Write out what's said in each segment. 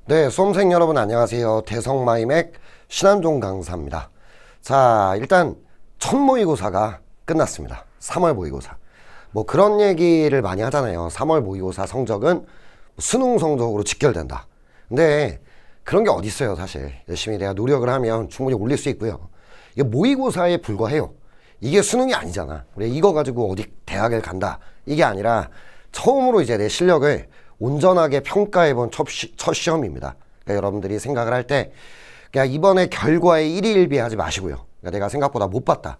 네, 수험생 여러분 안녕하세요. 대성마이맥 신한종 강사입니다. 자, 일단 첫 모의고사가 끝났습니다. 3월 모의고사. 뭐 그런 얘기를 많이 하잖아요. 3월 모의고사 성적은 수능 성적으로 직결된다. 근데 그런 게 어디 있어요, 사실. 열심히 내가 노력을 하면 충분히 올릴 수 있고요. 이게 모의고사에 불과해요. 이게 수능이 아니잖아. 우리 이거 가지고 어디 대학을 간다. 이게 아니라 처음으로 이제 내 실력을 온전하게 평가해본 첫 시험입니다. 그러니까 여러분들이 생각을 할 때 그냥 이번에 결과에 일희일비하지 마시고요. 그러니까 내가 생각보다 못 봤다.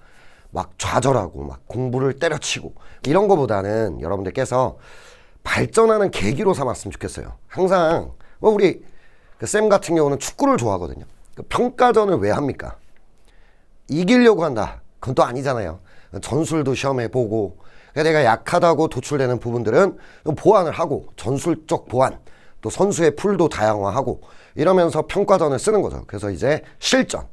막 좌절하고 막 공부를 때려치고 이런 거보다는 여러분들께서 발전하는 계기로 삼았으면 좋겠어요. 항상 뭐 우리 그 쌤 같은 경우는 축구를 좋아하거든요. 그 평가전을 왜 합니까? 이기려고 한다. 그건 또 아니잖아요. 전술도 시험해보고 내가 약하다고 도출되는 부분들은 보완을 하고 전술적 보완 또 선수의 풀도 다양화하고 이러면서 평가전을 쓰는 거죠. 그래서 이제 실전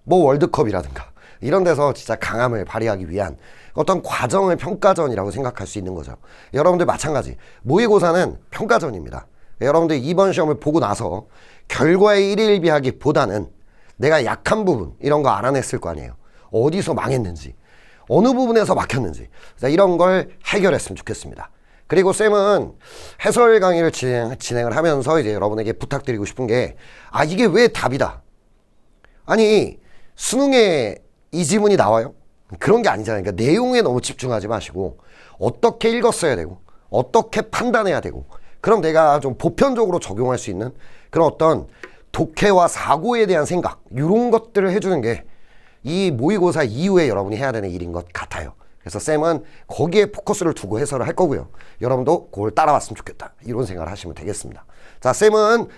뭐 월드컵이라든가 이런 데서 진짜 강함을 발휘하기 위한 어떤 과정을 평가전이라고 생각할 수 있는 거죠. 여러분들 마찬가지 모의고사는 평가전입니다. 여러분들 이번 시험을 보고 나서 결과에 일희일비하기보다는 내가 약한 부분 이런 거 알아냈을 거 아니에요. 어디서 망했는지 어느 부분에서 막혔는지 이런 걸 해결했으면 좋겠습니다. 그리고 쌤은 해설 강의를 진행을 하면서 이제 여러분에게 부탁드리고 싶은 게 이게 왜 답이다? 아니 수능에 이 지문이 나와요? 그런 게 아니잖아요. 그러니까 내용에 너무 집중하지 마시고 어떻게 읽었어야 되고 어떻게 판단해야 되고 그럼 내가 좀 보편적으로 적용할 수 있는 그런 어떤 독해와 사고에 대한 생각 이런 것들을 해주는 게 이 모의고사 이후에 여러분이 해야 되는 일인 것 같아요. 그래서 쌤은 거기에 포커스를 두고 해설을 할 거고요. 여러분도 그걸 따라왔으면 좋겠다. 이런 생각을 하시면 되겠습니다. 자, 쌤은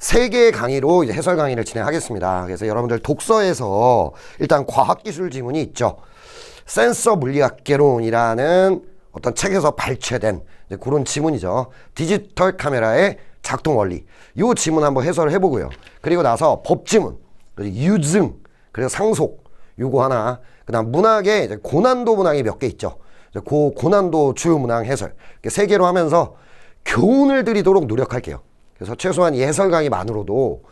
3개의 강의로 이제 해설 강의를 진행하겠습니다. 그래서 여러분들 독서에서 일단 과학기술 지문이 있죠. 센서 물리학개론이라는 어떤 책에서 발췌된 그런 지문이죠. 디지털 카메라의 작동 원리. 이 지문 한번 해설을 해보고요. 그리고 나서 법지문, 유증, 그리고 상속, 요거 하나. 그 다음 문학에 이제 고난도 문항이 몇 개 있죠. 그 고난도 주요 문항 해설. 3개로 하면서 교훈을 드리도록 노력할게요. 그래서 최소한 이 해설 강의만으로도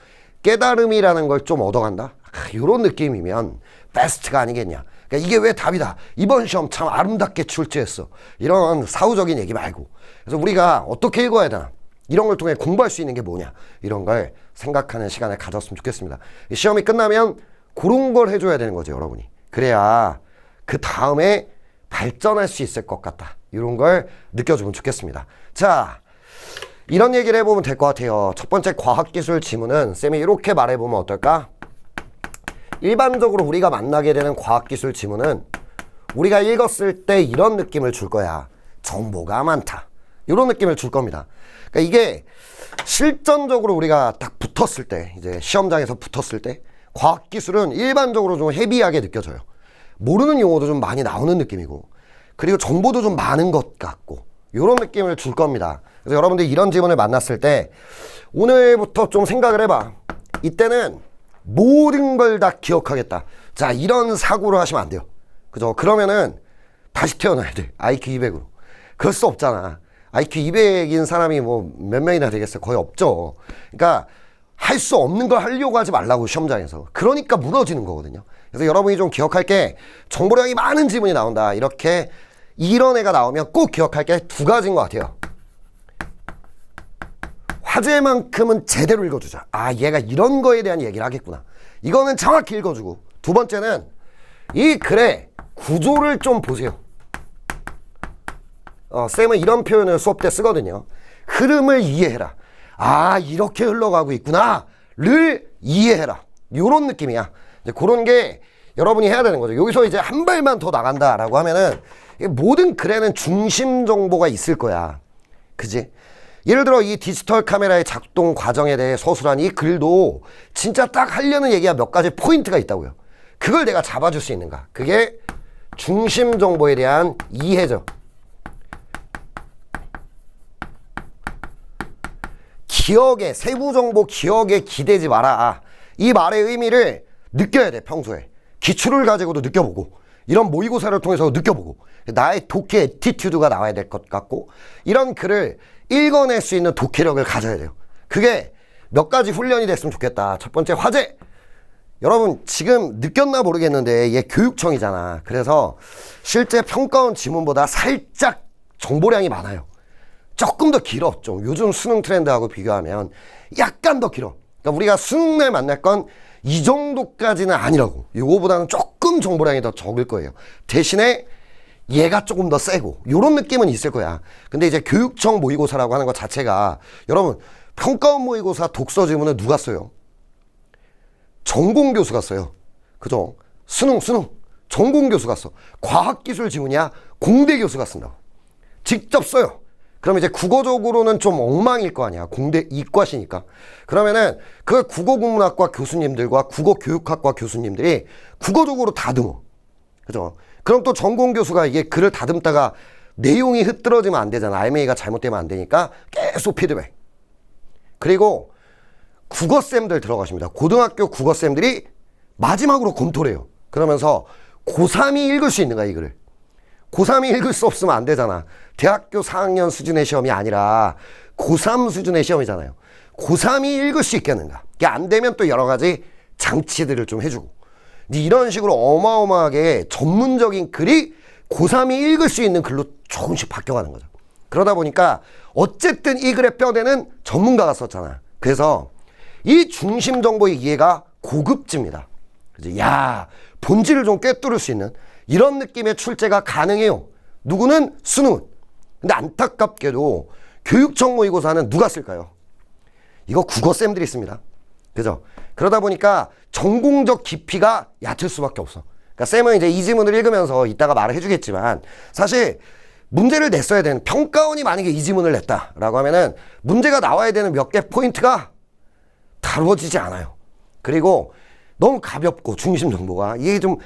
깨달음이라는 걸 좀 얻어간다? 요런 느낌이면 베스트가 아니겠냐. 그러니까 이게 왜 답이다. 이번 시험 참 아름답게 출제했어. 이런 사후적인 얘기 말고. 그래서 우리가 어떻게 읽어야 되나. 이런 걸 통해 공부할 수 있는 게 뭐냐. 이런 걸 생각하는 시간을 가졌으면 좋겠습니다. 시험이 끝나면 그런 걸 해줘야 되는 거죠, 여러분이. 그래야 그 다음에 발전할 수 있을 것 같다. 이런 걸 느껴주면 좋겠습니다. 자, 이런 얘기를 해보면 될 것 같아요. 첫 번째 과학기술 지문은 쌤이 이렇게 말해보면 어떨까? 일반적으로 우리가 만나게 되는 과학기술 지문은 우리가 읽었을 때 이런 느낌을 줄 거야. 정보가 많다. 이런 느낌을 줄 겁니다. 그러니까 이게 실전적으로 우리가 딱 붙었을 때, 이제 시험장에서 붙었을 때 과학기술은 일반적으로 좀 헤비하게 느껴져요. 모르는 용어도 좀 많이 나오는 느낌이고 그리고 정보도 좀 많은 것 같고 이런 느낌을 줄 겁니다. 그래서 여러분들 이런 지문을 만났을 때 오늘부터 좀 생각을 해봐. 이때는 모든 걸 다 기억하겠다. 자, 이런 사고를 하시면 안 돼요. 그죠? 그러면은 다시 태어나야 돼. IQ 200으로. 그럴 수 없잖아. IQ 200인 사람이 뭐 몇 명이나 되겠어요? 거의 없죠. 그러니까 할 수 없는 걸 하려고 하지 말라고 시험장에서. 그러니까 무너지는 거거든요. 그래서 여러분이 좀 기억할 게 정보량이 많은 지문이 나온다. 이렇게 이런 애가 나오면 꼭 기억할 게 2가지인 것 같아요. 화제만큼은 제대로 읽어주자. 얘가 이런 거에 대한 얘기를 하겠구나. 이거는 정확히 읽어주고. 2번째는 이 글의 구조를 좀 보세요. 쌤은 이런 표현을 수업 때 쓰거든요. 흐름을 이해해라. 이렇게 흘러가고 있구나 를 이해해라. 요런 느낌이야. 이제 그런 게 여러분이 해야 되는 거죠. 여기서 이제 한 발만 더 나간다라고 하면은 모든 글에는 중심 정보가 있을 거야. 그지? 예를 들어 이 디지털 카메라의 작동 과정에 대해 서술한 이 글도 진짜 딱 하려는 얘기가 몇 가지 포인트가 있다고요. 그걸 내가 잡아줄 수 있는가. 그게 중심 정보에 대한 이해죠. 기억에, 세부 정보 기억에 기대지 마라. 이 말의 의미를 느껴야 돼, 평소에. 기출을 가지고도 느껴보고, 이런 모의고사를 통해서 느껴보고, 나의 독해 애티튜드가 나와야 될 것 같고, 이런 글을 읽어낼 수 있는 독해력을 가져야 돼요. 그게 몇 가지 훈련이 됐으면 좋겠다. 첫 번째 화제. 여러분 지금 느꼈나 모르겠는데 얘 교육청이잖아. 그래서 실제 평가원 지문보다 살짝 정보량이 많아요. 조금 더 길어. 좀 요즘 수능 트렌드하고 비교하면 약간 더 길어. 그러니까 우리가 수능날 만날 건 이 정도까지는 아니라고. 이거보다는 조금 정보량이 더 적을 거예요. 대신에 얘가 조금 더 세고 요런 느낌은 있을 거야. 근데 이제 교육청 모의고사라고 하는 것 자체가 여러분 평가원 모의고사 독서 지문은 누가 써요? 전공 교수가 써요. 그죠? 수능 전공 교수가 써. 과학기술 지문이야 공대 교수가 쓴다고. 직접 써요. 그럼 이제 국어적으로는 좀 엉망일 거 아니야. 공대 이과시니까. 그러면은 그 국어국문학과 교수님들과 국어교육학과 교수님들이 국어적으로 다듬어. 그죠? 그럼 또 전공 교수가 이게 글을 다듬다가 내용이 흐트러지면 안 되잖아. RMA가 잘못되면 안 되니까 계속 피드백. 그리고 국어쌤들 들어가십니다. 고등학교 국어쌤들이 마지막으로 검토를 해요. 그러면서 고3이 읽을 수 있는가 이 글을. 고3이 읽을 수 없으면 안 되잖아. 대학교 4학년 수준의 시험이 아니라 고3 수준의 시험이잖아요. 고3이 읽을 수 있겠는가. 이게 안 되면 또 여러 가지 장치들을 좀 해주고. 이런 식으로 어마어마하게 전문적인 글이 고3이 읽을 수 있는 글로 조금씩 바뀌어가는 거죠. 그러다 보니까 어쨌든 이 글의 뼈대는 전문가가 썼잖아. 그래서 이 중심 정보의 이해가 고급집니다. 그래서 야, 본질을 좀 꿰뚫을 수 있는 이런 느낌의 출제가 가능해요. 누구는? 수능은. 근데 안타깝게도 교육청 모의고사는 누가 쓸까요? 이거 국어쌤들이 씁니다. 그죠? 그러다 보니까 전공적 깊이가 얕을 수밖에 없어. 그러니까 쌤은 이제 이 지문을 읽으면서 이따가 말을 해주겠지만 사실 문제를 냈어야 되는 평가원이 만약에 이 지문을 냈다라고 하면은 문제가 나와야 되는 몇 개 포인트가 다루어지지 않아요. 그리고 너무 가볍고 중심 정보가 이게 좀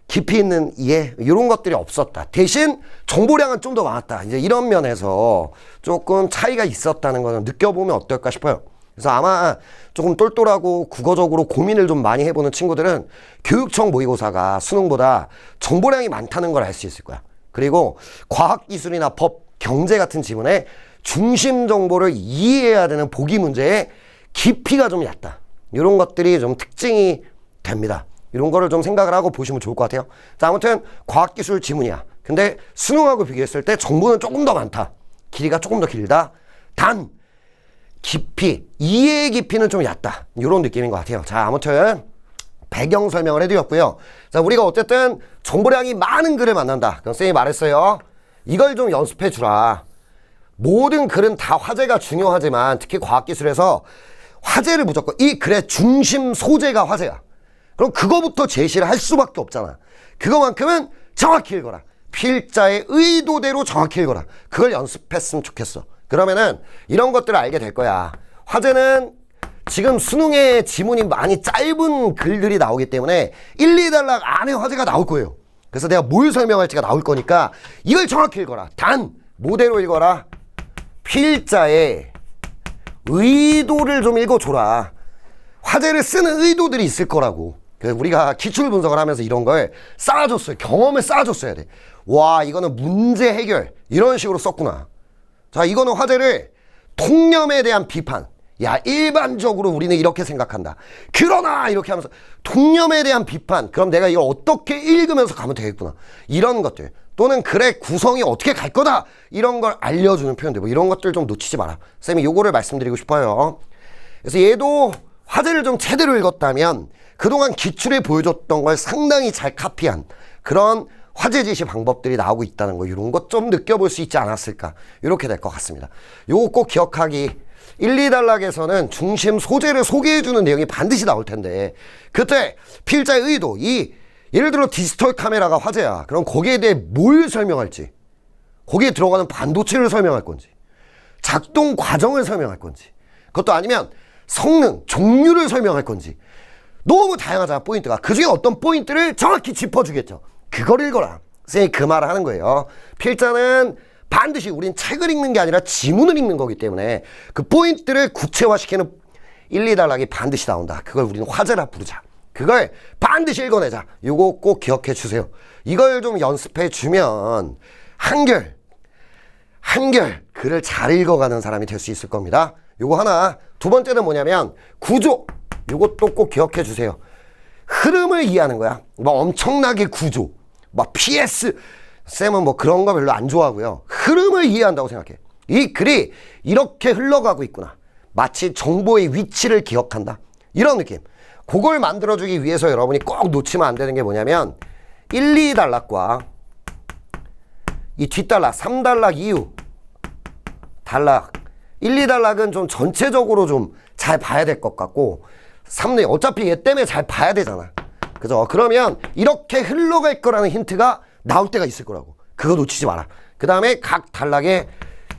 깊이 있는 이해 이런 것들이 없었다. 대신 정보량은 좀 더 많았다. 이제 이런 면에서 조금 차이가 있었다는 거는 느껴보면 어떨까 싶어요. 그래서 아마 조금 똘똘하고 국어적으로 고민을 좀 많이 해보는 친구들은 교육청 모의고사가 수능보다 정보량이 많다는 걸 알 수 있을 거야. 그리고 과학기술이나 법, 경제 같은 지문에 중심 정보를 이해해야 되는 보기 문제의 깊이가 좀 얕다. 이런 것들이 좀 특징이 됩니다. 이런 거를 좀 생각을 하고 보시면 좋을 것 같아요. 자, 아무튼 과학기술 지문이야. 근데 수능하고 비교했을 때 정보는 조금 더 많다. 길이가 조금 더 길다. 단 깊이, 이해의 깊이는 좀 얕다. 이런 느낌인 것 같아요. 자, 아무튼 배경 설명을 해드렸고요. 자, 우리가 어쨌든 정보량이 많은 글을 만난다. 그럼 쌤이 말했어요. 이걸 좀 연습해 주라. 모든 글은 다 화제가 중요하지만 특히 과학기술에서 화제를 무조건 이 글의 중심 소재가 화제야. 그럼 그거부터 제시를 할 수밖에 없잖아. 그거만큼은 정확히 읽어라. 필자의 의도대로 정확히 읽어라. 그걸 연습했으면 좋겠어. 그러면은 이런 것들을 알게 될 거야. 화제는 지금 수능에 지문이 많이 짧은 글들이 나오기 때문에 1, 2단락 안에 화제가 나올 거예요. 그래서 내가 뭘 설명할지가 나올 거니까 이걸 정확히 읽어라. 단 뭐대로 읽어라. 필자의 의도를 좀 읽어줘라. 화제를 쓰는 의도들이 있을 거라고. 그래서 우리가 기출 분석을 하면서 이런 걸 쌓아줬어요. 경험을 쌓아줬어야 돼. 와, 이거는 문제 해결 이런 식으로 썼구나. 자, 이거는 화제를 통념에 대한 비판. 야, 일반적으로 우리는 이렇게 생각한다. 그러나 이렇게 하면서 통념에 대한 비판. 그럼 내가 이걸 어떻게 읽으면서 가면 되겠구나. 이런 것들. 또는 글의 구성이 어떻게 갈 거다. 이런 걸 알려주는 표현들. 뭐 이런 것들 좀 놓치지 마라. 쌤이 요거를 말씀드리고 싶어요. 그래서 얘도 화제를 좀 제대로 읽었다면 그동안 기출에 보여줬던 걸 상당히 잘 카피한 그런 화제 지시 방법들이 나오고 있다는 거, 이런 것 좀 느껴볼 수 있지 않았을까. 이렇게 될 것 같습니다. 요거 꼭 기억하기. 1, 2단락에서는 중심 소재를 소개해주는 내용이 반드시 나올 텐데 그때 필자의 의도, 예를 들어 디지털 카메라가 화제야. 그럼 거기에 대해 뭘 설명할지, 거기에 들어가는 반도체를 설명할 건지, 작동 과정을 설명할 건지, 그것도 아니면 성능, 종류를 설명할 건지, 너무 다양하잖아 포인트가. 그중에 어떤 포인트를 정확히 짚어주겠죠. 그걸 읽어라. 선생님이 그 말을 하는 거예요. 필자는 반드시 우린 책을 읽는 게 아니라 지문을 읽는 거기 때문에 그 포인트를 구체화시키는 1, 2단락이 반드시 나온다. 그걸 우리는 화제라 부르자. 그걸 반드시 읽어내자. 요거 꼭 기억해 주세요. 이걸 좀 연습해 주면 한결 글을 잘 읽어가는 사람이 될 수 있을 겁니다. 요거 하나 두 번째는 뭐냐면 구조. 이것도 꼭 기억해 주세요. 흐름을 이해하는 거야. 뭐 엄청나게 구조, 막 PS. 쌤은 뭐 그런 거 별로 안 좋아하고요. 흐름을 이해한다고 생각해. 이 글이 이렇게 흘러가고 있구나. 마치 정보의 위치를 기억한다. 이런 느낌. 그걸 만들어주기 위해서 여러분이 꼭 놓치면 안 되는 게 뭐냐면 1, 2단락과 이 뒷단락, 3단락 이후 단락 1, 2단락은 좀 전체적으로 좀 잘 봐야 될 것 같고 3단 어차피 얘 때문에 잘 봐야 되잖아. 그죠? 그러면 이렇게 흘러갈 거라는 힌트가 나올 때가 있을 거라고. 그거 놓치지 마라. 그 다음에 각 단락의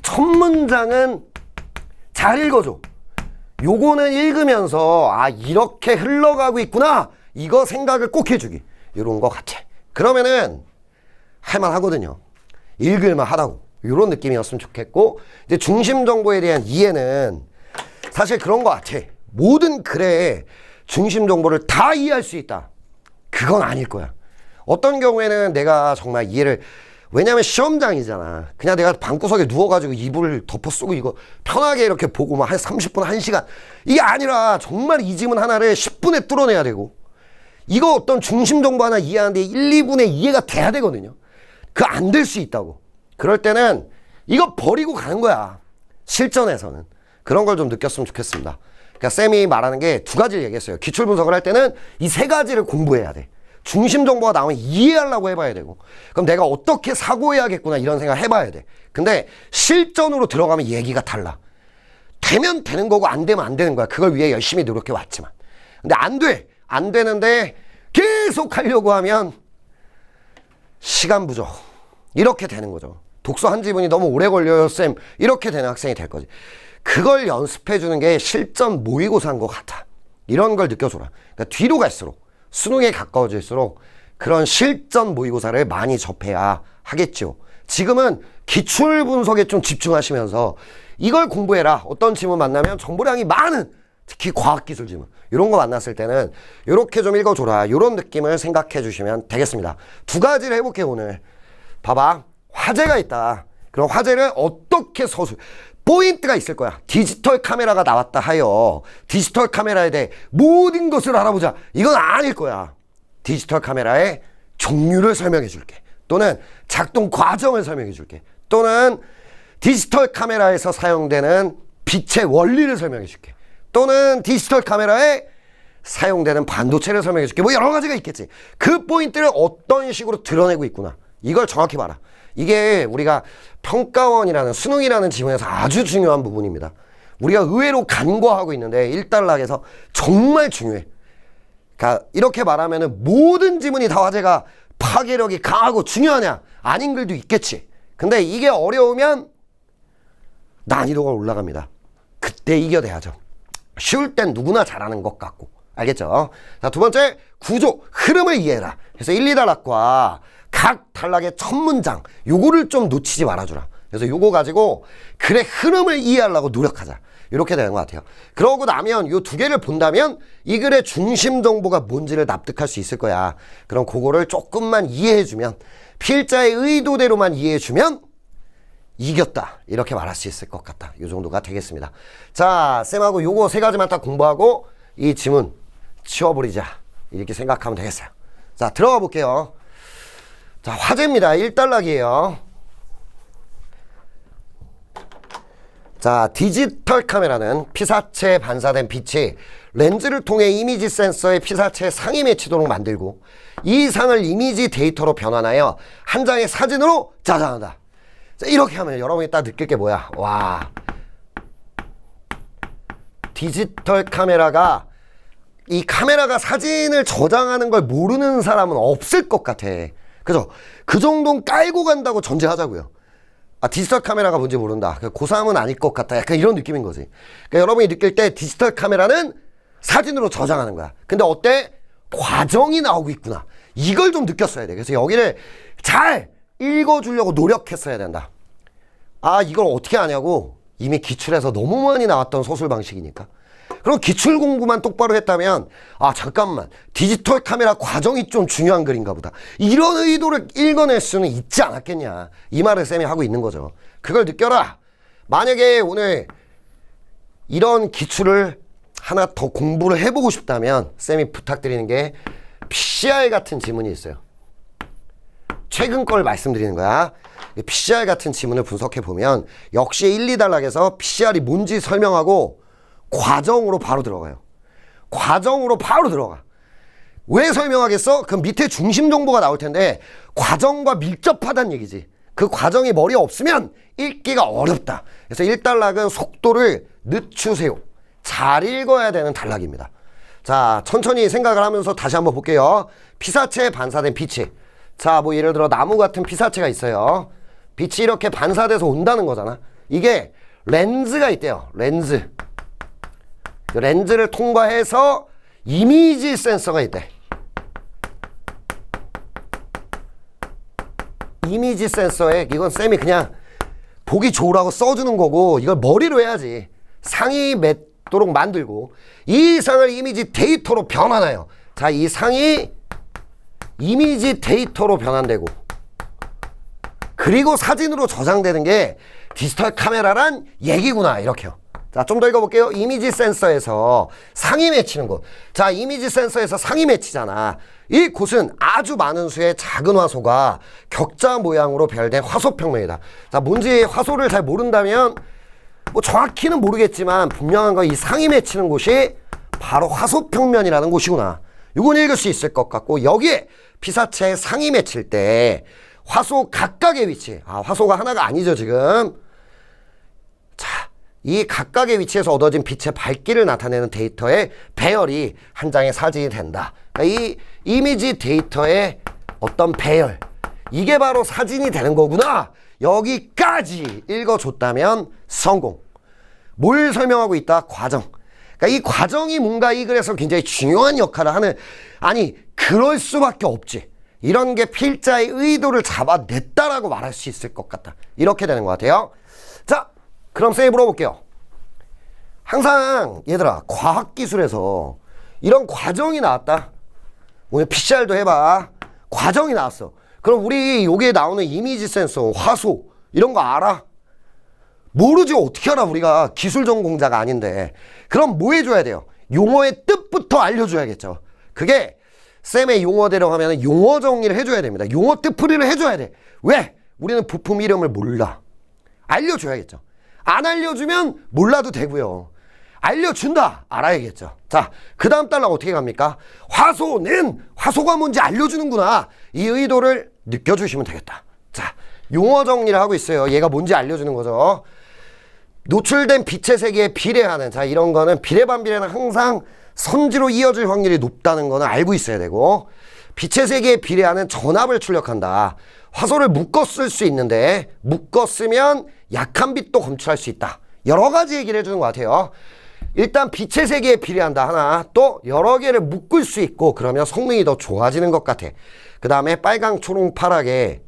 첫 문장은 잘 읽어줘. 요거는 읽으면서 아 이렇게 흘러가고 있구나 이거 생각을 꼭 해주기. 이런 거 같아. 그러면은 할만하거든요. 읽을만 하다고. 이런 느낌이었으면 좋겠고 이제 중심 정보에 대한 이해는 사실 그런 거 같아. 모든 글의 중심 정보를 다 이해할 수 있다. 그건 아닐 거야. 어떤 경우에는 내가 정말 이해를 왜냐면 시험장이잖아. 그냥 내가 방구석에 누워가지고 이불을 덮어 쓰고 이거 편하게 이렇게 보고 막 한 30분, 1시간 이게 아니라 정말 이 지문 하나를 10분에 뚫어내야 되고 이거 어떤 중심 정보 하나 이해하는데 1, 2분에 이해가 돼야 되거든요. 그거 안 될 수 있다고. 그럴 때는 이거 버리고 가는 거야. 실전에서는. 그런 걸 좀 느꼈으면 좋겠습니다. 그러니까 쌤이 말하는 게 두 가지를 얘기했어요. 기출 분석을 할 때는 이 세 가지를 공부해야 돼. 중심 정보가 나오면 이해하려고 해봐야 되고 그럼 내가 어떻게 사고해야겠구나 이런 생각 해봐야 돼. 근데 실전으로 들어가면 얘기가 달라. 되면 되는 거고 안 되면 안 되는 거야. 그걸 위해 열심히 노력해 왔지만 근데 안 돼. 안 되는데 계속 하려고 하면 시간 부족 이렇게 되는 거죠. 독서 한 지문이 너무 오래 걸려요 쌤 이렇게 되는 학생이 될 거지. 그걸 연습해 주는 게 실전 모의고사인 것 같아. 이런 걸 느껴줘라. 그러니까 뒤로 갈수록 수능에 가까워질수록 그런 실전 모의고사를 많이 접해야 하겠죠. 지금은 기출 분석에 좀 집중하시면서 이걸 공부해라. 어떤 지문 만나면 정보량이 많은 특히 과학기술 지문 이런 거 만났을 때는 이렇게 좀 읽어줘라. 이런 느낌을 생각해 주시면 되겠습니다. 두 가지를 해볼게요 오늘. 봐봐. 화제가 있다. 그럼 화제를 어떻게 서술 포인트가 있을 거야. 디지털 카메라가 나왔다 하여 디지털 카메라에 대해 모든 것을 알아보자. 이건 아닐 거야. 디지털 카메라의 종류를 설명해 줄게. 또는 작동 과정을 설명해 줄게. 또는 디지털 카메라에서 사용되는 빛의 원리를 설명해 줄게. 또는 디지털 카메라에 사용되는 반도체를 설명해 줄게. 뭐 여러 가지가 있겠지. 그 포인트를 어떤 식으로 드러내고 있구나. 이걸 정확히 봐라. 이게 우리가 평가원이라는 수능이라는 지문에서 아주 중요한 부분입니다. 우리가 의외로 간과하고 있는데 1단락에서 정말 중요해. 그러니까 이렇게 말하면은 모든 지문이 다 화제가 파괴력이 강하고 중요하냐? 아닌 글도 있겠지. 근데 이게 어려우면 난이도가 올라갑니다. 그때 이겨내야죠. 쉬울 땐 누구나 잘하는 것 같고. 알겠죠? 자, 두 번째, 구조, 흐름을 이해해라. 그래서 1, 2단락과 각 단락의 첫 문장 요거를 좀 놓치지 말아주라. 그래서 요거 가지고 글의 흐름을 이해하려고 노력하자. 이렇게 되는 것 같아요. 그러고 나면 요 두 개를 본다면 이 글의 중심 정보가 뭔지를 납득할 수 있을 거야. 그럼 그거를 조금만 이해해주면 필자의 의도대로만 이해해주면 이겼다. 이렇게 말할 수 있을 것 같다. 요 정도가 되겠습니다. 자, 쌤하고 요거 세 가지만 딱 공부하고 이 지문 치워버리자. 이렇게 생각하면 되겠어요. 자, 들어가 볼게요. 자, 화제입니다. 1단락이에요. 자, 디지털 카메라는 피사체에 반사된 빛이 렌즈를 통해 이미지 센서의 피사체에 상이 맺히도록 만들고 이 상을 이미지 데이터로 변환하여 한 장의 사진으로 저장한다. 자, 이렇게 하면 여러분이 딱 느낄 게 뭐야? 와, 디지털 카메라가 이 카메라가 사진을 저장하는 걸 모르는 사람은 없을 것 같아. 그죠? 그 정도는 깔고 간다고 전제하자고요. 아, 디지털 카메라가 뭔지 모른다. 고3은 아닐 것 같다. 약간 이런 느낌인 거지. 그러니까 여러분이 느낄 때 디지털 카메라는 사진으로 저장하는 거야. 근데 어때? 과정이 나오고 있구나. 이걸 좀 느꼈어야 돼. 그래서 여기를 잘 읽어주려고 노력했어야 된다. 아, 이걸 어떻게 아냐고? 이미 기출에서 너무 많이 나왔던 소술 방식이니까. 그럼 기출 공부만 똑바로 했다면 아, 잠깐만, 디지털 카메라 과정이 좀 중요한 글인가 보다. 이런 의도를 읽어낼 수는 있지 않았겠냐. 이 말을 쌤이 하고 있는 거죠. 그걸 느껴라. 만약에 오늘 이런 기출을 하나 더 공부를 해보고 싶다면 쌤이 부탁드리는 게 PCR 같은 지문이 있어요. 최근 걸 말씀드리는 거야. PCR 같은 지문을 분석해보면 역시 1, 2단락에서 PCR이 뭔지 설명하고 과정으로 바로 들어가요. 과정으로 바로 들어가. 왜 설명하겠어? 그 밑에 중심 정보가 나올 텐데 과정과 밀접하다는 얘기지. 그 과정이 머리에 없으면 읽기가 어렵다. 그래서 1단락은 속도를 늦추세요. 잘 읽어야 되는 단락입니다. 자, 천천히 생각을 하면서 다시 한번 볼게요. 피사체에 반사된 빛이, 자, 뭐 예를 들어 나무 같은 피사체가 있어요. 빛이 이렇게 반사돼서 온다는 거잖아. 이게 렌즈가 있대요. 렌즈. 렌즈를 통과해서 이미지 센서가 있대. 이미지 센서에, 이건 쌤이 그냥 보기 좋으라고 써주는 거고 이걸 머리로 해야지. 상이 맺도록 만들고 이 상을 이미지 데이터로 변환해요. 자, 이 상이 이미지 데이터로 변환되고 그리고 사진으로 저장되는 게 디지털 카메라란 얘기구나, 이렇게요. 자, 좀 더 읽어볼게요. 이미지 센서에서 상이 맺히는 곳. 자, 이미지 센서에서 상이 맺히잖아. 이 곳은 아주 많은 수의 작은 화소가 격자 모양으로 배열된 화소평면이다. 자, 뭔지 화소를 잘 모른다면 뭐 정확히는 모르겠지만 분명한 건 이 상이 맺히는 곳이 바로 화소평면이라는 곳이구나. 이건 읽을 수 있을 것 같고, 여기에 피사체에 상이 맺힐 때 화소 각각의 위치, 화소가 하나가 아니죠 지금. 자, 이 각각의 위치에서 얻어진 빛의 밝기를 나타내는 데이터의 배열이 한 장의 사진이 된다. 그러니까 이 이미지 데이터의 어떤 배열, 이게 바로 사진이 되는 거구나. 여기까지 읽어줬다면 성공. 뭘 설명하고 있다? 과정. 그러니까 이 과정이 뭔가 이 글에서 굉장히 중요한 역할을 하는, 아니 그럴 수밖에 없지. 이런 게 필자의 의도를 잡아냈다라고 말할 수 있을 것 같다. 이렇게 되는 것 같아요. 자, 그럼 쌤이 물어볼게요. 항상 얘들아, 과학기술에서 이런 과정이 나왔다. 오늘 PCR도 해봐. 과정이 나왔어. 그럼 우리 여기에 나오는 이미지 센서, 화소 이런 거 알아? 모르지. 어떻게 알아? 우리가 기술 전공자가 아닌데. 그럼 뭐 해줘야 돼요? 용어의 뜻부터 알려줘야겠죠. 그게 쌤의 용어대로 하면 용어 정리를 해줘야 됩니다. 용어 뜻풀이를 해줘야 돼. 왜? 우리는 부품 이름을 몰라. 알려줘야겠죠. 안 알려주면 몰라도 되고요. 알려준다. 알아야겠죠. 자, 그 다음 단락 어떻게 갑니까? 화소는 화소가 뭔지 알려주는구나. 이 의도를 느껴주시면 되겠다. 자, 용어 정리를 하고 있어요. 얘가 뭔지 알려주는 거죠. 노출된 빛의 세계에 비례하는, 자, 이런 거는 비례반비례는 항상 선지로 이어질 확률이 높다는 거는 알고 있어야 되고, 빛의 세계에 비례하는 전압을 출력한다. 화소를 묶어 쓸 수 있는데 묶어 쓰면 약한 빛도 검출할 수 있다. 여러 가지 얘기를 해주는 것 같아요. 일단 빛의 세계에 비례한다 하나, 또 여러 개를 묶을 수 있고 그러면 성능이 더 좋아지는 것 같아. 그 다음에 빨강, 초록, 파랑에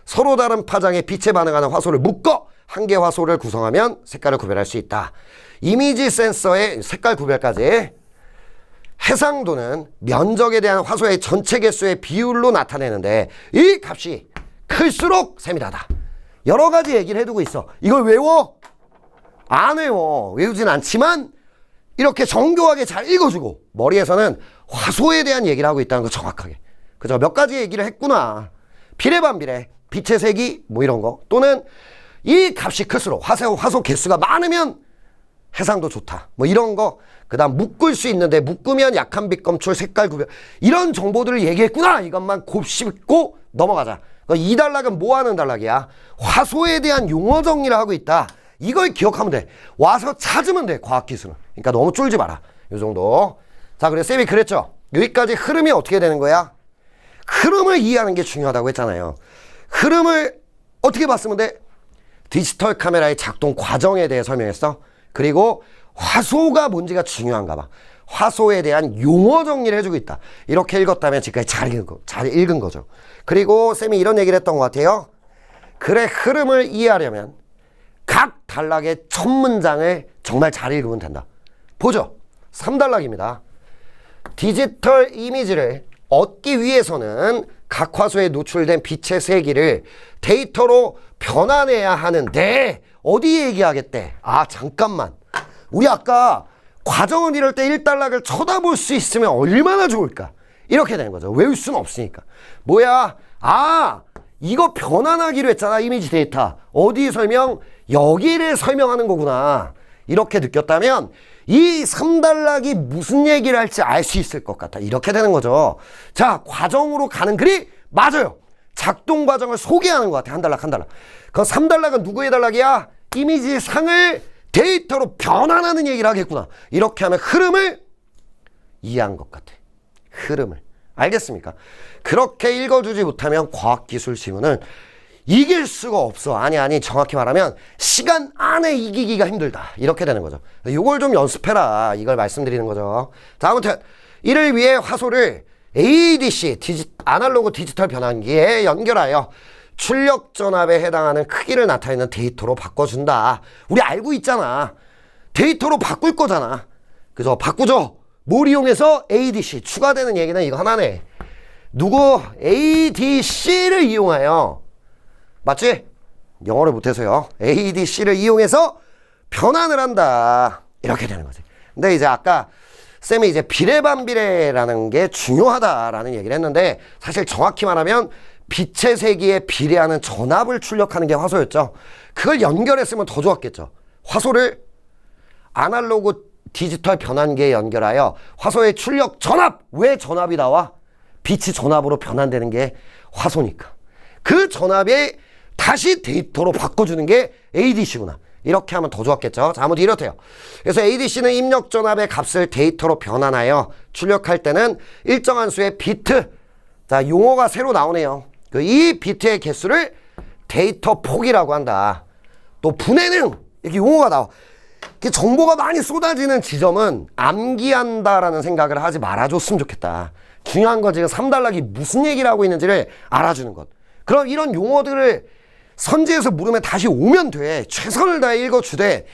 서로 다른 파장에 빛에 반응하는 화소를 묶어 한 개 화소를 구성하면 색깔을 구별할 수 있다. 이미지 센서의 색깔 구별까지. 해상도는 면적에 대한 화소의 전체 개수의 비율로 나타내는데 이 값이 클수록 세밀하다. 여러 가지 얘기를 해두고 있어. 이걸 외워? 안 외워. 외우진 않지만 이렇게 정교하게 잘 읽어주고 머리에서는 화소에 대한 얘기를 하고 있다는 거 정확하게. 그죠? 몇 가지 얘기를 했구나. 비례반비례, 빛의 색이 뭐 이런 거, 또는 이 값이 클수록 화소 개수가 많으면 해상도 좋다. 뭐 이런 거. 그 다음 묶을 수 있는데 묶으면 약한 빛 검출, 색깔 구별. 이런 정보들을 얘기했구나. 이것만 곱씹고 넘어가자. 이 단락은 뭐 하는 단락이야? 화소에 대한 용어 정리를 하고 있다. 이걸 기억하면 돼. 와서 찾으면 돼. 과학기술은. 그러니까 너무 쫄지 마라. 요 정도. 자, 그래서 쌤이 그랬죠. 여기까지 흐름이 어떻게 되는 거야? 흐름을 이해하는 게 중요하다고 했잖아요. 흐름을 어떻게 봤으면 돼? 디지털 카메라의 작동 과정에 대해 설명했어. 그리고 화소가 뭔지가 중요한가 봐. 화소에 대한 용어 정리를 해주고 있다. 이렇게 읽었다면 지금까지 잘 읽은 거죠. 그리고 쌤이 이런 얘기를 했던 것 같아요. 글의 흐름을 이해하려면 각 단락의 첫 문장을 정말 잘 읽으면 된다. 보죠. 3단락입니다. 디지털 이미지를 얻기 위해서는 각 화소에 노출된 빛의 세기를 데이터로 변환해야 하는데 어디 얘기하겠대? 아, 잠깐만. 우리 아까 과정은 이럴 때 1단락을 쳐다볼 수 있으면 얼마나 좋을까? 이렇게 되는 거죠. 외울 수는 없으니까. 뭐야? 아, 이거 변환하기로 했잖아. 이미지 데이터. 어디 설명? 여기를 설명하는 거구나. 이렇게 느꼈다면 이 3단락이 무슨 얘기를 할지 알 수 있을 것 같아. 이렇게 되는 거죠. 자, 과정으로 가는 글이 맞아요. 작동 과정을 소개하는 것 같아. 한 단락 한 단락. 그럼 3단락은 누구의 단락이야? 이미지 상을 데이터로 변환하는 얘기를 하겠구나. 이렇게 하면 흐름을 이해한 것 같아. 흐름을. 알겠습니까? 그렇게 읽어주지 못하면 과학기술 지문은 이길 수가 없어. 아니 정확히 말하면 시간 안에 이기기가 힘들다. 이렇게 되는 거죠. 이걸 좀 연습해라. 이걸 말씀드리는 거죠. 자, 아무튼 이를 위해 화소를 ADC 아날로그 디지털 변환기에 연결하여 출력 전압에 해당하는 크기를 나타내는 데이터로 바꿔준다. 우리 알고 있잖아. 데이터로 바꿀 거잖아. 그죠? 바꾸죠. 뭘 이용해서? ADC. 추가되는 얘기는 이거 하나네. 누구? ADC를 이용하여. 맞지? 영어를 못해서요. ADC를 이용해서 변환을 한다. 이렇게 되는 거지. 근데 이제 아까 쌤이 이제 비례반비례라는 게 중요하다라는 얘기를 했는데, 사실 정확히 말하면 빛의 세기에 비례하는 전압을 출력하는 게 화소였죠. 그걸 연결했으면 더 좋았겠죠. 화소를 아날로그 디지털 변환기에 연결하여 화소의 출력 전압! 왜 전압이 나와? 빛이 전압으로 변환되는 게 화소니까. 그 전압에 다시 데이터로 바꿔주는 게 ADC구나. 이렇게 하면 더 좋았겠죠. 자, 아무튼 이렇대요. 그래서 ADC는 입력 전압의 값을 데이터로 변환하여 출력할 때는 일정한 수의 비트, 자, 용어가 새로 나오네요. 이 비트의 개수를 데이터 폭이라고 한다. 또 분해능, 이렇게 용어가 나와. 정보가 많이 쏟아지는 지점은 암기한다라는 생각을 하지 말아줬으면 좋겠다. 중요한 건 지금 3단락이 무슨 얘기를 하고 있는지를 알아주는 것. 그럼 이런 용어들을 선지에서 물으면 다시 오면 돼. 최선을 다해 읽어주되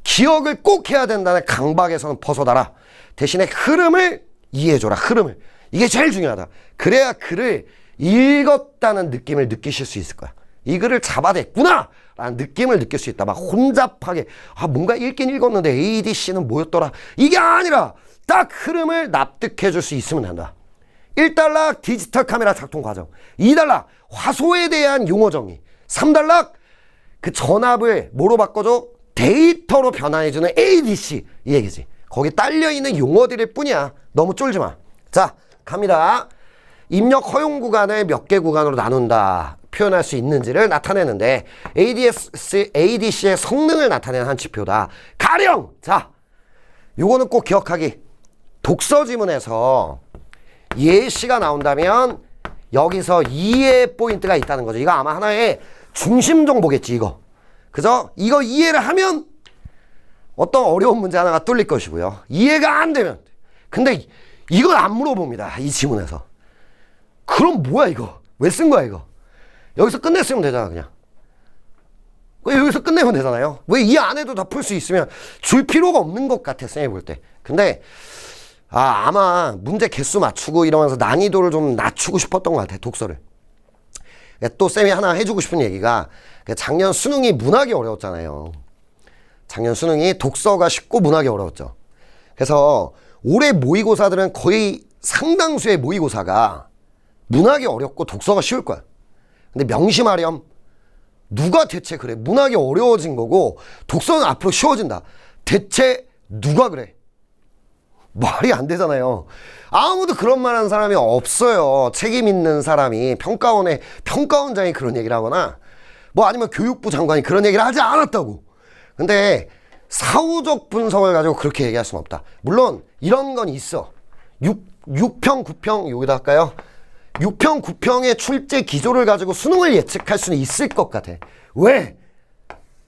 기억을 꼭 해야 된다는 강박에서는 벗어나라. 대신에 흐름을 이해해줘라. 흐름을. 이게 제일 중요하다. 그래야 글을 읽었다는 느낌을 느끼실 수 있을 거야. 이 글을 잡아냈구나 라는 느낌을 느낄 수 있다. 막 혼잡하게 뭔가 읽긴 읽었는데 ADC는 뭐였더라. 이게 아니라 딱 흐름을 납득해 줄 수 있으면 된다. 1단락 디지털 카메라 작동 과정, 2단락 화소에 대한 용어 정의, 3단락 그 전압을 뭐로 바꿔줘? 데이터로 변환해주는 ADC. 이 얘기지. 거기 딸려있는 용어들일 뿐이야. 너무 쫄지 마. 자, 갑니다. 입력 허용 구간을 몇 개 구간으로 나눈다. 표현할 수 있는지를 나타내는데 ADC의 성능을 나타내는 한 지표다. 가령! 자, 요거는 꼭 기억하기. 독서 지문에서 예시가 나온다면 여기서 이해 포인트가 있다는 거죠. 이거 아마 하나의 중심 정보겠지, 이거. 그죠? 이거 이해를 하면 어떤 어려운 문제 하나가 뚫릴 것이고요. 이해가 안 되면. 근데 이걸 안 물어봅니다. 이 지문에서. 그럼 뭐야, 이거? 왜 쓴 거야, 이거? 여기서 끝냈으면 되잖아, 그냥. 왜 여기서 끝내면 되잖아요. 왜 이 안에도 다 풀 수 있으면 줄 필요가 없는 것 같아, 쌤이 볼 때. 근데 아마 문제 개수 맞추고 이러면서 난이도를 좀 낮추고 싶었던 것 같아, 독서를. 또 쌤이 하나 해주고 싶은 얘기가, 작년 수능이 문학이 어려웠잖아요. 작년 수능이 독서가 쉽고 문학이 어려웠죠. 그래서 올해 모의고사들은 거의 상당수의 모의고사가 문학이 어렵고 독서가 쉬울 거야. 근데 명심하렴. 누가 대체 그래? 문학이 어려워진 거고 독서는 앞으로 쉬워진다. 대체 누가 그래? 말이 안 되잖아요. 아무도 그런 말 하는 사람이 없어요. 책임 있는 사람이. 평가원장이 그런 얘기를 하거나 뭐 아니면 교육부 장관이 그런 얘기를 하지 않았다고. 근데 사후적 분석을 가지고 그렇게 얘기할 수는 없다. 물론 이런 건 있어. 6평, 9평 여기다 할까요? 6평, 9평의 출제 기조를 가지고 수능을 예측할 수는 있을 것 같아. 왜?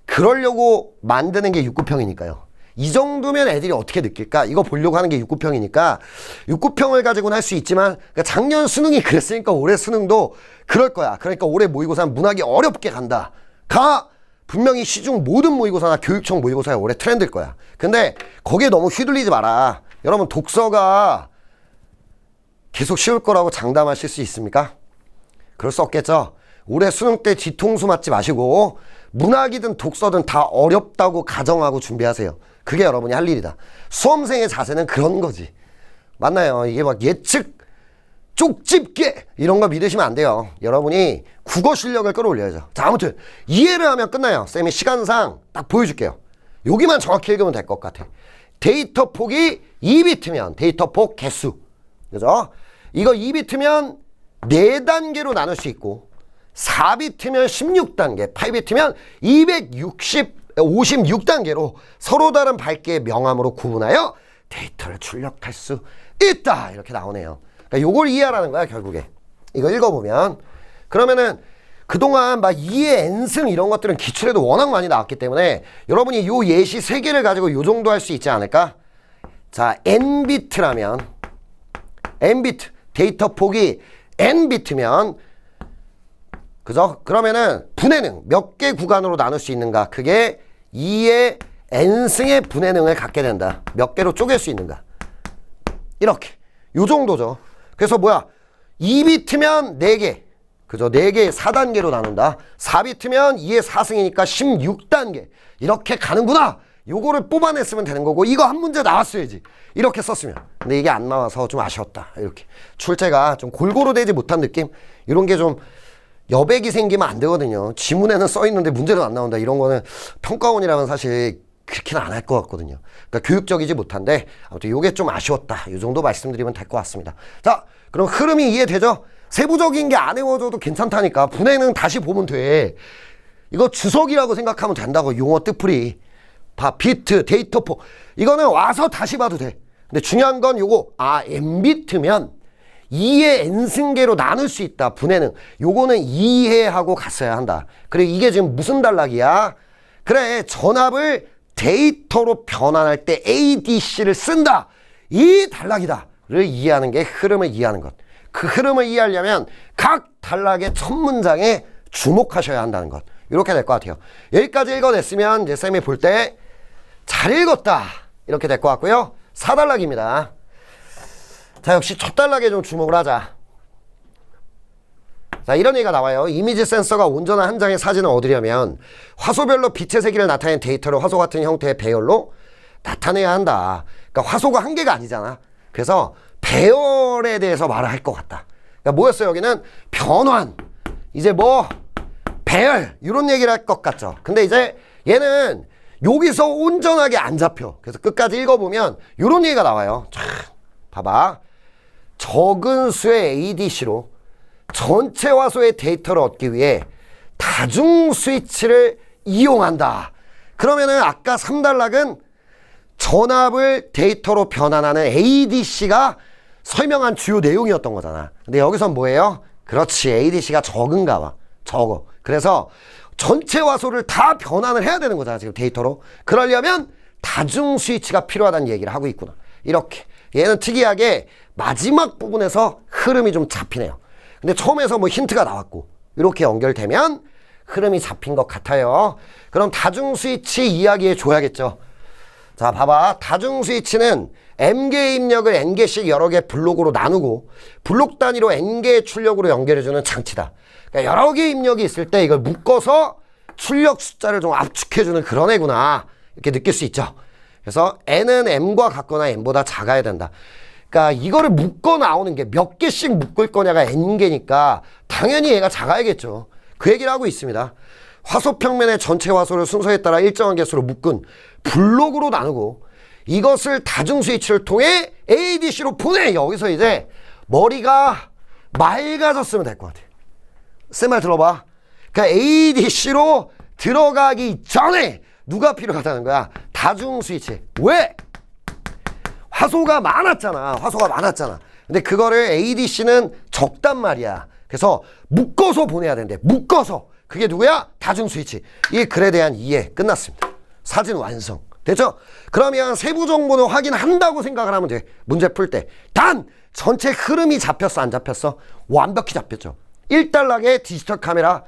그러려고 만드는 게 6, 9평이니까요. 이 정도면 애들이 어떻게 느낄까? 이거 보려고 하는 게 6, 9평이니까 6, 9평을 가지고는 할 수 있지만, 그러니까 작년 수능이 그랬으니까 올해 수능도 그럴 거야. 그러니까 올해 모의고사는 문학이 어렵게 간다. 분명히 시중 모든 모의고사나 교육청 모의고사의 올해 트렌드일 거야. 근데 거기에 너무 휘둘리지 마라. 여러분, 독서가 계속 쉬울 거라고 장담하실 수 있습니까? 그럴 수 없겠죠. 올해 수능 때 뒤통수 맞지 마시고 문학이든 독서든 다 어렵다고 가정하고 준비하세요. 그게 여러분이 할 일이다. 수험생의 자세는 그런 거지. 맞나요? 이게 막 예측 쪽집게 이런 거 믿으시면 안 돼요. 여러분이 국어 실력을 끌어올려야죠. 자, 아무튼 이해를 하면 끝나요. 쌤이 시간상 딱 보여줄게요. 여기만 정확히 읽으면 될 것 같아. 데이터 폭이 2비트면 데이터 폭 개수, 그죠? 이거 2비트면 4단계로 나눌 수 있고 4비트면 16단계, 8비트면 56단계로 서로 다른 밝기의 명암으로 구분하여 데이터를 출력할 수 있다. 이렇게 나오네요. 그러니까 요걸 이해하라는 거야, 결국에. 이거 읽어보면. 그러면은 그동안 막 2의 n승 이런 것들은 기출에도 워낙 많이 나왔기 때문에 여러분이 요 예시 3개를 가지고 요 정도 할 수 있지 않을까? 자, n비트라면 n비트, 데이터 폭이 n비트면 그죠? 그러면은 분해능 몇 개 구간으로 나눌 수 있는가? 그게 2의 n승의 분해능을 갖게 된다. 몇 개로 쪼갤 수 있는가? 이렇게. 요 정도죠. 그래서 뭐야? 2비트면 4개. 그죠? 4개 4단계로 나눈다. 4비트면 2의 4승이니까 16단계. 이렇게 가는구나. 요거를 뽑아냈으면 되는 거고, 이거 한 문제 나왔어야지. 이렇게 썼으면. 근데 이게 안 나와서 좀 아쉬웠다. 이렇게. 출제가 좀 골고루 되지 못한 느낌? 이런 게 좀 여백이 생기면 안 되거든요. 지문에는 써 있는데 문제도 안 나온다. 이런 거는 평가원이라면 사실 그렇게는 안 할 것 같거든요. 그러니까 교육적이지 못한데 아무튼 요게 좀 아쉬웠다. 이 정도 말씀드리면 될 것 같습니다. 자, 그럼 흐름이 이해되죠? 세부적인 게 안 외워져도 괜찮다니까. 분해는 다시 보면 돼. 이거 주석이라고 생각하면 된다고. 용어 뜻풀이. 비트, 데이터 폭. 이거는 와서 다시 봐도 돼. 근데 중요한 건 요거. n비트면 2의 n승계로 나눌 수 있다. 분해는. 요거는 이해하고 갔어야 한다. 그래, 이게 지금 무슨 단락이야? 그래, 전압을 데이터로 변환할 때 ADC를 쓴다. 이 단락이다를 이해하는 게 흐름을 이해하는 것. 그 흐름을 이해하려면 각 단락의 첫 문장에 주목하셔야 한다는 것. 이렇게 될 것 같아요. 여기까지 읽어냈으면 이제 쌤이 볼 때 잘 읽었다. 이렇게 될 것 같고요. 4단락입니다. 자, 역시 첫 단락에 좀 주목을 하자. 자, 이런 얘기가 나와요. 이미지 센서가 온전한 한 장의 사진을 얻으려면 화소별로 빛의 세기를 나타낸 데이터를 화소 같은 형태의 배열로 나타내야 한다. 그러니까 화소가 한 개가 아니잖아. 그래서 배열에 대해서 말을 할 것 같다. 그러니까 뭐였어요? 여기는 변환, 이제 뭐 배열 이런 얘기를 할 것 같죠. 근데 이제 얘는 여기서 온전하게 안 잡혀. 그래서 끝까지 읽어보면 이런 얘기가 나와요. 자, 봐봐. 적은 수의 ADC로 전체 화소의 데이터를 얻기 위해 다중 스위치를 이용한다. 그러면은 아까 3단락은 전압을 데이터로 변환하는 ADC가 설명한 주요 내용이었던 거잖아. 근데 여기선 뭐예요? 그렇지, ADC가 적은가 봐. 적어. 그래서 전체 화소를 다 변환을 해야 되는 거잖아, 지금 데이터로. 그러려면 다중 스위치가 필요하다는 얘기를 하고 있구나. 이렇게. 얘는 특이하게 마지막 부분에서 흐름이 좀 잡히네요. 근데 처음에서 뭐 힌트가 나왔고 이렇게 연결되면 흐름이 잡힌 것 같아요. 그럼 다중 스위치 이야기해 줘야겠죠. 자, 봐봐. 다중 스위치는 M개 입력을 N개씩 여러 개 블록으로 나누고 블록 단위로 N개의 출력으로 연결해주는 장치다. 그러니까 여러 개 입력이 있을 때 이걸 묶어서 출력 숫자를 좀 압축해주는 그런 애구나. 이렇게 느낄 수 있죠. 그래서 N은 M과 같거나 M보다 작아야 된다. 그러니까 이거를 묶어 나오는 게 몇 개씩 묶을 거냐가 N개니까 당연히 얘가 작아야겠죠. 그 얘기를 하고 있습니다. 화소 평면의 전체 화소를 순서에 따라 일정한 개수로 묶은 블록으로 나누고 이것을 다중 스위치를 통해 ADC로 보내. 여기서 이제 머리가 맑아졌으면 될 것 같아. 쌤 말 들어봐. 그러니까 ADC로 들어가기 전에 누가 필요하다는 거야? 다중 스위치. 왜? 화소가 많았잖아. 화소가 많았잖아. 근데 그거를 ADC는 적단 말이야. 그래서 묶어서 보내야 된대. 묶어서. 그게 누구야? 다중 스위치. 이 글에 대한 이해 끝났습니다. 사진 완성. 됐죠? 그러면 세부 정보는 확인한다고 생각을 하면 돼. 문제 풀 때. 단 전체 흐름이 잡혔어, 안 잡혔어? 완벽히 잡혔죠. 1단락의 디지털 카메라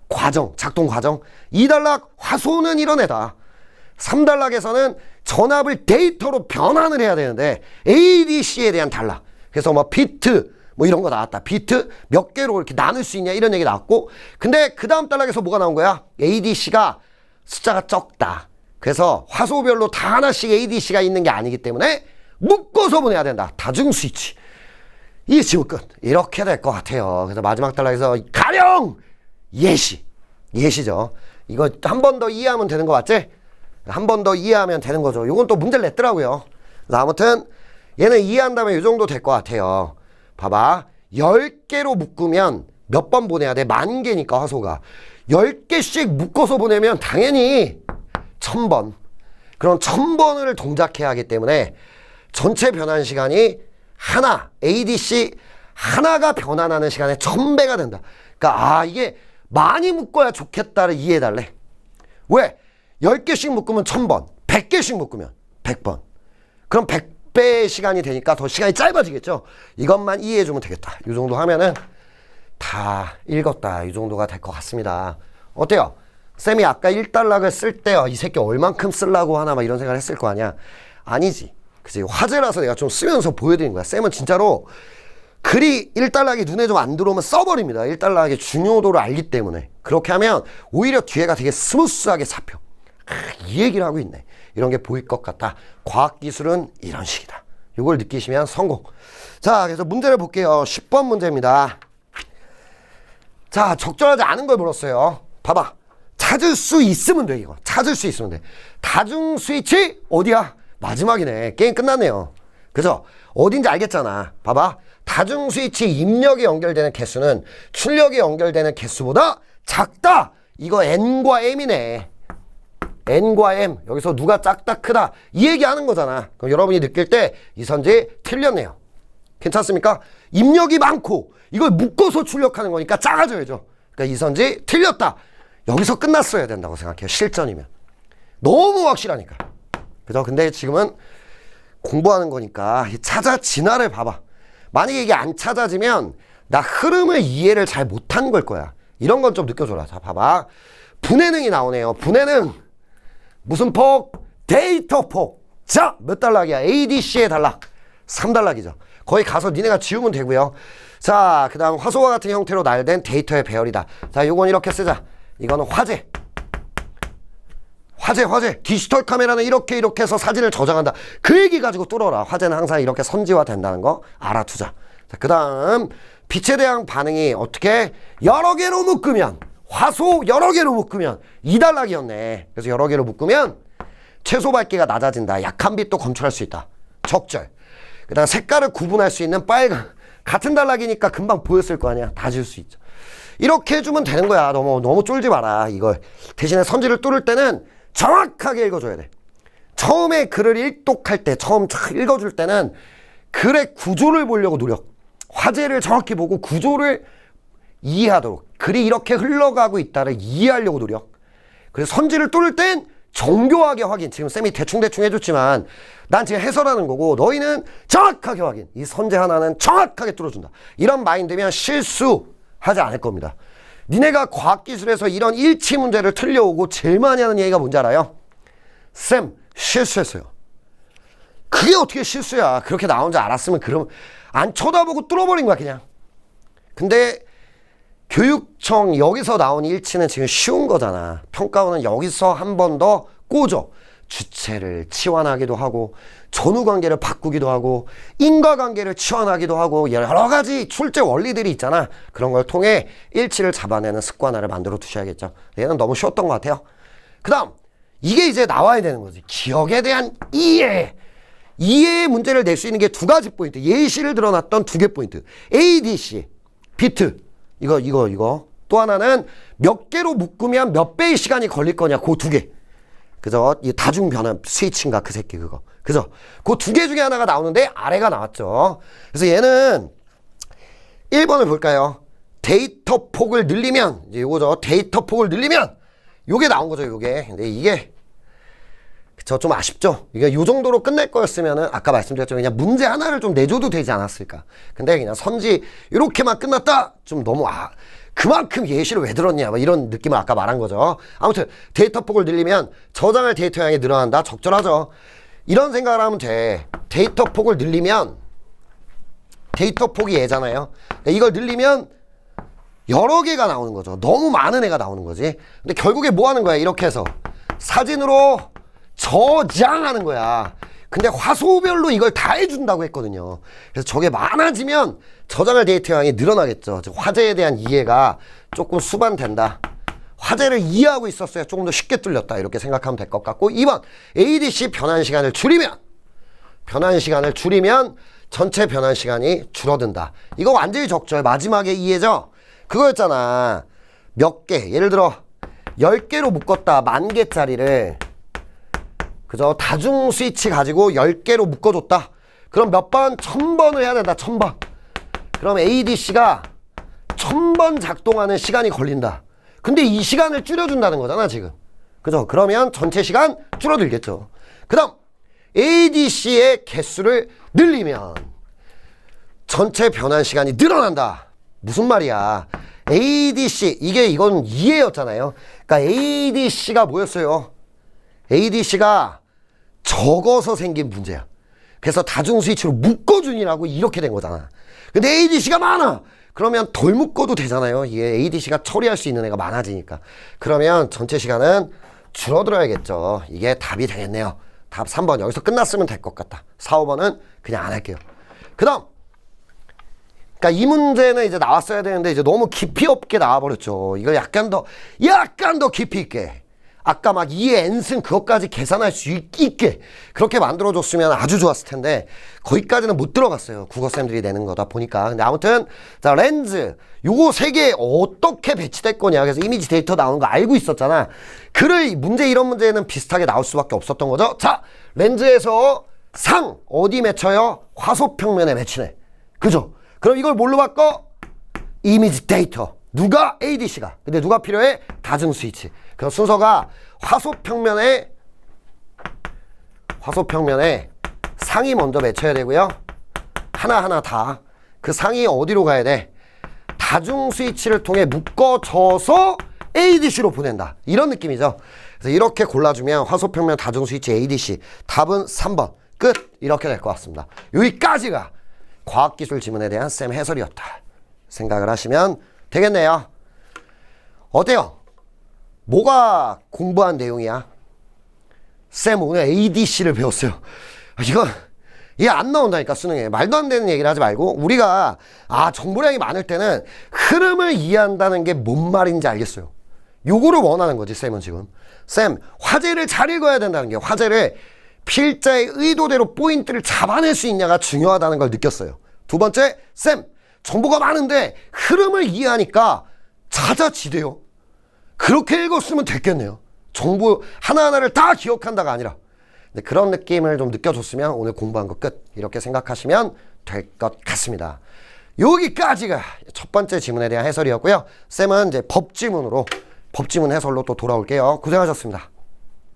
과정, 작동 과정. 2단락 화소는 이런 애다. 3단락에서는 전압을 데이터로 변환을 해야 되는데 ADC에 대한 단락. 그래서 뭐 비트 뭐 이런 거 나왔다. 비트 몇 개로 이렇게 나눌 수 있냐 이런 얘기 나왔고, 근데 그 다음 단락에서 뭐가 나온 거야? ADC가 숫자가 적다. 그래서 화소별로 다 하나씩 ADC가 있는 게 아니기 때문에 묶어서 보내야 된다. 다중 스위치. 이 지우 끝. 이렇게 될 것 같아요. 그래서 마지막 단락에서 가령 예시죠. 이거 한 번 더 이해하면 되는 거 맞지? 한 번 더 이해하면 되는 거죠. 이건 또 문제를 냈더라고요. 아무튼 얘는 이해한다면 이 정도 될 것 같아요. 봐봐. 10개로 묶으면 몇 번 보내야 돼? 10,000개니까 화소가. 10개씩 묶어서 보내면 당연히 1000번. 그럼 1000번을 동작해야 하기 때문에 전체 변환 시간이 하나, ADC 하나가 변환하는 시간에 1000배가 된다. 그러니까 이게 많이 묶어야 좋겠다를 이해해달래. 왜? 10개씩 묶으면 1000번, 100개씩 묶으면 100번. 그럼 100배의 시간이 되니까 더 시간이 짧아지겠죠. 이것만 이해해주면 되겠다. 이 정도 하면은 다 읽었다. 이 정도가 될 것 같습니다. 어때요? 쌤이 아까 1단락을 쓸 때요, 이 새끼 얼만큼 쓰려고 하나 막 이런 생각을 했을 거 아니야. 아니지. 그치? 화제라서 내가 좀 쓰면서 보여드린 거야. 쌤은 진짜로 글이 1단락이 눈에 좀 안 들어오면 써버립니다. 1단락의 중요도를 알기 때문에. 그렇게 하면 오히려 뒤에가 되게 스무스하게 잡혀. 이 얘기를 하고 있네. 이런 게 보일 것 같다. 과학기술은 이런 식이다. 이걸 느끼시면 성공. 자, 그래서 문제를 볼게요. 10번 문제입니다. 자, 적절하지 않은 걸 물었어요. 봐봐. 찾을 수 있으면 돼, 이거. 찾을 수 있으면 돼. 다중 스위치 어디야? 마지막이네. 게임 끝났네요. 그죠? 어딘지 알겠잖아. 봐봐. 다중 스위치 입력이 연결되는 개수는 출력이 연결되는 개수보다 작다. 이거 N과 M이네. N과 M. 여기서 누가 작다 크다 이 얘기하는 거잖아. 그럼 여러분이 느낄 때 이선지 틀렸네요. 괜찮습니까? 입력이 많고 이걸 묶어서 출력하는 거니까 작아져야죠. 그러니까 이선지 틀렸다. 여기서 끝났어야 된다고 생각해요. 실전이면. 너무 확실하니까. 그죠? 근데 지금은 공부하는 거니까 찾아 진화를 봐봐. 만약에 이게 안 찾아지면 나 흐름을 이해를 잘 못한 걸 거야. 이런 건 좀 느껴줘라. 자, 봐봐. 분해능이 나오네요. 분해능. 무슨 폭? 데이터 폭. 자, 몇 단락이야? ADC의 단락. 3단락이죠. 거기 가서 니네가 지우면 되고요. 자, 그 다음 화소와 같은 형태로 나열된 데이터의 배열이다. 자, 요건 이렇게 쓰자. 이거는 화제. 화제. 디지털 카메라는 이렇게 해서 사진을 저장한다. 그 얘기 가지고 뚫어라. 화제는 항상 이렇게 선지화 된다는 거 알아두자. 자, 그 다음 빛에 대한 반응이 어떻게? 여러 개로 묶으면 화소 여러 개로 묶으면 2단락이었네. 그래서 여러 개로 묶으면 최소 밝기가 낮아진다. 약한 빛도 검출할 수 있다. 적절. 그 다음 색깔을 구분할 수 있는 빨간. 같은 단락이니까 금방 보였을 거 아니야. 다 지울 수 있죠. 이렇게 해주면 되는 거야. 너무 쫄지 마라. 이걸 대신에 선지를 뚫을 때는 정확하게 읽어줘야 돼. 처음에 글을 읽독할 때, 처음 읽어줄 때는 글의 구조를 보려고 노력. 화제를 정확히 보고 구조를 이해하도록. 글이 이렇게 흘러가고 있다를 이해하려고 노력. 그래서 선지를 뚫을 땐 정교하게 확인. 지금 쌤이 대충 해줬지만 난 지금 해설하는 거고 너희는 정확하게 확인. 이 선제 하나는 정확하게 뚫어준다. 이런 마인드면 실수하지 않을 겁니다. 니네가 과학기술에서 이런 일치 문제를 틀려오고 제일 많이 하는 얘기가 뭔지 알아요? 쌤, 실수했어요. 그게 어떻게 실수야. 그렇게 나온 줄 알았으면 그럼 안 쳐다보고 뚫어버린 거야 그냥. 근데 교육청 여기서 나온 일치는 지금 쉬운 거잖아. 평가원은 여기서 한 번 더 꽂어. 주체를 치환하기도 하고 전후관계를 바꾸기도 하고 인과관계를 치환하기도 하고 여러 가지 출제 원리들이 있잖아. 그런 걸 통해 일치를 잡아내는 습관화를 만들어 두셔야겠죠. 얘는 너무 쉬웠던 것 같아요. 그 다음 이게 이제 나와야 되는 거지. 기억에 대한 이해의 문제를 낼 수 있는 게 두 가지 포인트. 예시를 들어놨던 두 개 포인트. ADC 비트 이거 또 하나는 몇 개로 묶으면 몇 배의 시간이 걸릴 거냐. 그 두 개. 그죠? 이 다중 변환 스위치인가 그 새끼 그거. 그죠? 그 두 개 중에 하나가 나오는데 아래가 나왔죠. 그래서 얘는 1번을 볼까요? 데이터 폭을 늘리면 이제 요거죠. 데이터 폭을 늘리면 요게 나온 거죠. 요게. 근데 이게 그쵸? 좀 아쉽죠? 이게 요 정도로 끝낼 거였으면은 아까 말씀드렸죠. 그냥 문제 하나를 좀 내줘도 되지 않았을까. 근데 그냥 선지 이렇게만 끝났다? 좀 너무 그만큼 예시를 왜 들었냐 뭐 이런 느낌을 아까 말한 거죠. 아무튼 데이터 폭을 늘리면 저장할 데이터 양이 늘어난다. 적절하죠. 이런 생각을 하면 돼. 데이터 폭을 늘리면 데이터 폭이 얘잖아요. 그러니까 이걸 늘리면 여러 개가 나오는 거죠. 너무 많은 애가 나오는 거지. 근데 결국에 뭐 하는 거야? 이렇게 해서 사진으로 저장하는 거야. 근데 화소별로 이걸 다 해준다고 했거든요. 그래서 저게 많아지면 저장할 데이터 양이 늘어나겠죠. 즉 화제에 대한 이해가 조금 수반된다. 화제를 이해하고 있었어야 조금 더 쉽게 뚫렸다. 이렇게 생각하면 될 것 같고, 2번 ADC 변환 시간을 줄이면 전체 변환 시간이 줄어든다. 이거 완전히 적죠. 마지막에 이해죠. 그거였잖아. 몇 개, 예를 들어 10개로 묶었다. 10,000개짜리를 그죠? 다중 스위치 가지고 10개로 묶어줬다. 그럼 몇 번? 1000번을 해야 된다. 1000번. 그럼 ADC가 1000번 작동하는 시간이 걸린다. 근데 이 시간을 줄여준다는 거잖아 지금. 그죠? 그러면 전체 시간 줄어들겠죠. 그 다음 ADC의 개수를 늘리면 전체 변환 시간이 늘어난다. 무슨 말이야? ADC, 이건 이해였잖아요. 그러니까 ADC가 뭐였어요? ADC가 적어서 생긴 문제야. 그래서 다중 스위치로 묶어주니라고 이렇게 된 거잖아. 근데 ADC가 많아. 그러면 덜 묶어도 되잖아요. 이게 ADC가 처리할 수 있는 애가 많아지니까. 그러면 전체 시간은 줄어들어야겠죠. 이게 답이 되겠네요. 답 3번. 여기서 끝났으면 될 것 같다. 4, 5번은 그냥 안 할게요. 그 다음. 그러니까 이 문제는 이제 나왔어야 되는데 이제 너무 깊이 없게 나와버렸죠. 이거 약간 더 깊이 있게. 아까 막 2의 n승 그것까지 계산할 수 있게 그렇게 만들어줬으면 아주 좋았을 텐데 거기까지는 못 들어갔어요. 국어쌤들이 내는 거다 보니까. 근데 아무튼 자 렌즈 요거 3개 어떻게 배치될 거냐. 그래서 이미지 데이터 나오는 거 알고 있었잖아. 이런 문제는 비슷하게 나올 수밖에 없었던 거죠. 자 렌즈에서 상 어디 맺혀요? 화소평면에 맺히네. 그죠? 그럼 이걸 뭘로 바꿔? 이미지 데이터. 누가? ADC가. 근데 누가 필요해? 다중 스위치. 그럼 순서가 화소평면에 상이 먼저 맺혀야 되고요. 하나하나 다 그 상이 어디로 가야 돼? 다중 스위치를 통해 묶어져서 ADC로 보낸다. 이런 느낌이죠. 그래서 이렇게 골라주면 화소평면 다중 스위치 ADC 답은 3번 끝. 이렇게 될 것 같습니다. 여기까지가 과학기술 지문에 대한 쌤 해설이었다 생각을 하시면 되겠네요. 어때요? 뭐가 공부한 내용이야? 쌤 오늘 ADC를 배웠어요. 이게 안 나온다니까 수능에. 말도 안 되는 얘기를 하지 말고 우리가 정보량이 많을 때는 흐름을 이해한다는 게 뭔 말인지 알겠어요. 요거를 원하는 거지 쌤은 지금. 쌤 화제를 잘 읽어야 된다는 게 화제를 필자의 의도대로 포인트를 잡아낼 수 있냐가 중요하다는 걸 느꼈어요. 두 번째 쌤 정보가 많은데 흐름을 이해하니까 찾아지대요. 그렇게 읽었으면 됐겠네요. 정보 하나하나를 다 기억한다가 아니라. 근데 그런 느낌을 좀 느껴줬으면 오늘 공부한 거 끝. 이렇게 생각하시면 될 것 같습니다. 여기까지가 첫 번째 지문에 대한 해설이었고요. 쌤은 이제 법지문 해설로 또 돌아올게요. 고생하셨습니다.